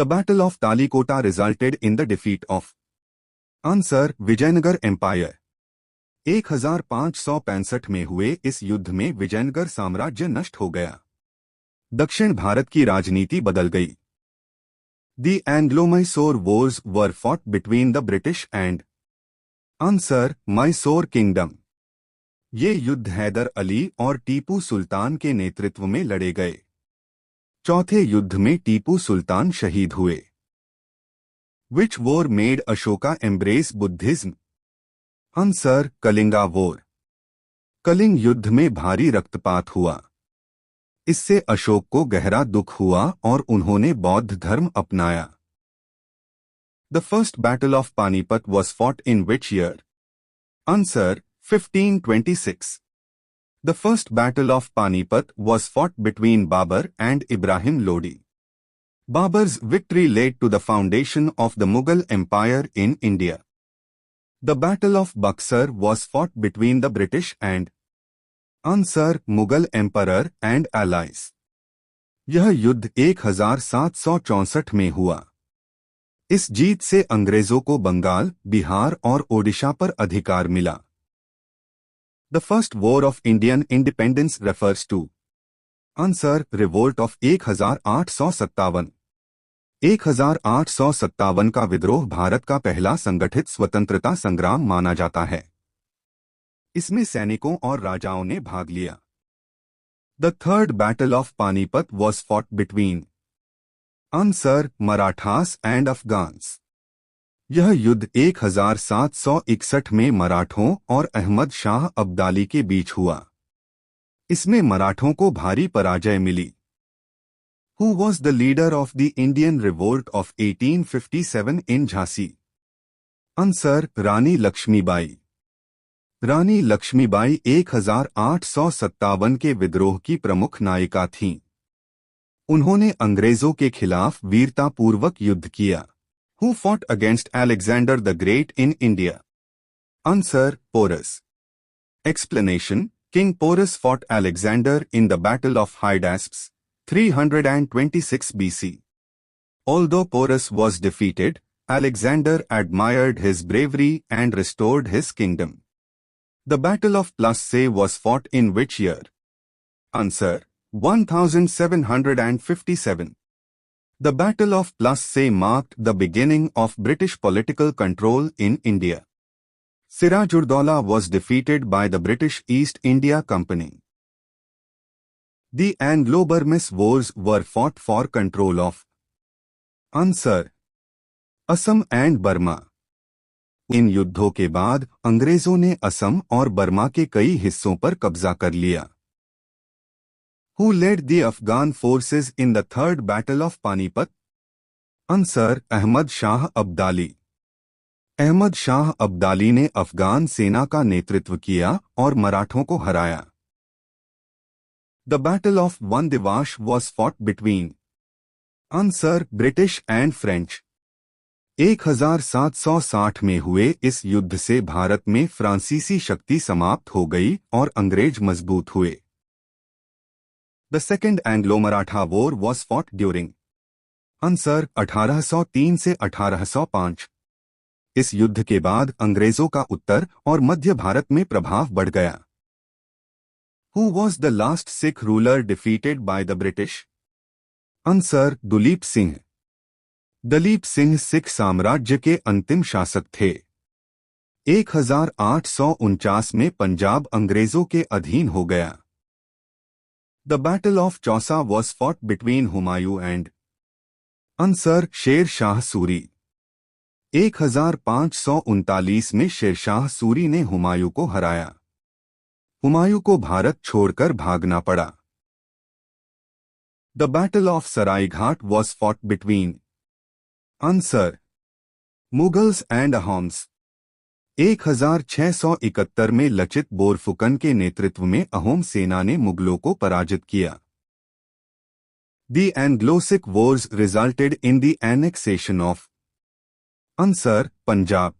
The Battle of Talikota resulted in the defeat of Ansar Vijayanagara empire. 1565 में हुए इस युद्ध में विजयनगर साम्राज्य नष्ट हो गया। दक्षिण भारत की राजनीति बदल गई। The Anglo-Mysore Wars were fought between the British and Ansar Mysore Kingdom। ये युद्ध हैदर अली और टीपू सुल्तान के नेतृत्व में लड़े गए। चौथे युद्ध में टीपू सुल्तान शहीद हुए। Which war made Ashoka embrace Buddhism? Answer Kalinga war. Kalinga युद्ध में भारी रक्तपात हुआ। इससे अशोक को गहरा दुख हुआ और उन्होंने बौद्ध धर्म अपनाया। The first battle of Panipat was fought in which year? Answer 1526। The first battle of Panipat was fought between Babur and Ibrahim Lodi। Babur's victory led to the foundation of the Mughal Empire in India। The Battle of Buxar was fought between the British and Ansar Mughal Emperor and allies। यह युद्ध 1764 में हुआ। इस जीत से अंग्रेजों को बंगाल, बिहार और ओडिशा पर अधिकार मिला। The first war of Indian independence refers to Answer revolt of 1857। 1857 का विद्रोह भारत का पहला संगठित स्वतंत्रता संग्राम माना जाता है। इसमें सैनिकों और राजाओं ने भाग लिया। The third battle of Panipat was fought between Ansar Marathas and Afghans. यह युद्ध 1761 में मराठों और अहमद शाह अब्दाली के बीच हुआ। इसमें मराठों को भारी पराजय मिली। Who was the leader of the Indian revolt of 1857 in Jhansi? Answer रानी लक्ष्मीबाई। रानी लक्ष्मीबाई 1857 के विद्रोह की प्रमुख नायिका थीं। उन्होंने अंग्रेजों के खिलाफ वीरतापूर्वक युद्ध किया। Who fought against Alexander the Great in India? Answer Porus। Explanation: King Porus fought Alexander in the Battle of Hydaspes, 326 BC। Although Porus was defeated, Alexander admired his bravery and restored his kingdom। The Battle of Plassey was fought in which year? Answer 1757। The Battle of Plassey marked the beginning of British political control in India। Siraj-ud-Daulah was defeated by the British East India Company। The Anglo-Burmese Wars were fought for control of Answer Assam and Burma. इन युद्धों के बाद अंग्रेजों ने असम और Burma के कई हिस्सों पर कब्जा कर लिया। Who led the Afghan forces in the third battle of Panipat? Answer Ahmad Shah Abdali. Ahmad Shah Abdali ने अफगान सेना का नेतृत्व किया और मराठों को हराया। The Battle of Vandivash was fought between Ansar British and French। 1760 में हुए इस युद्ध से भारत में फ्रांसीसी शक्ति समाप्त हो गई और अंग्रेज मजबूत हुए। The Second Anglo-Maratha War was fought during Ansar 1803 से 1805। इस युद्ध के बाद अंग्रेजों का उत्तर और मध्य भारत में प्रभाव बढ़ गया। Who was the last Sikh ruler defeated by the British? Answer Duleep Singh. Dalip Singh Sikh साम्राज्य के अंतिम शासक थे। 1849 में पंजाब अंग्रेजों के अधीन हो गया। The Battle of Chausa was fought between Humayun and Ansar Sher Shah Suri. 1539 में शेरशाह सूरी ने हुमायूं को हराया। हुमायूं को भारत छोड़कर भागना पड़ा। The Battle of Saraighat was fought between Ansar Mughals and Ahoms। 1671 में लचित बोरफुकन के नेतृत्व में अहोम सेना ने मुगलों को पराजित किया। The Anglo-Sikh Wars resulted in the annexation of Ansar Punjab.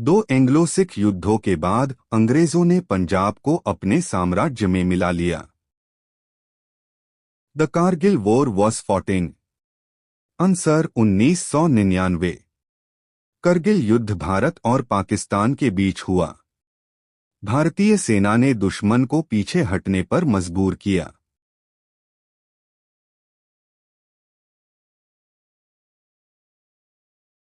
दो एंग्लो सिख युद्धों के बाद अंग्रेजों ने पंजाब को अपने साम्राज्य में मिला लिया। The Kargil War was fought in answer 1999। Kargil युद्ध भारत और पाकिस्तान के बीच हुआ। भारतीय सेना ने दुश्मन को पीछे हटने पर मजबूर किया।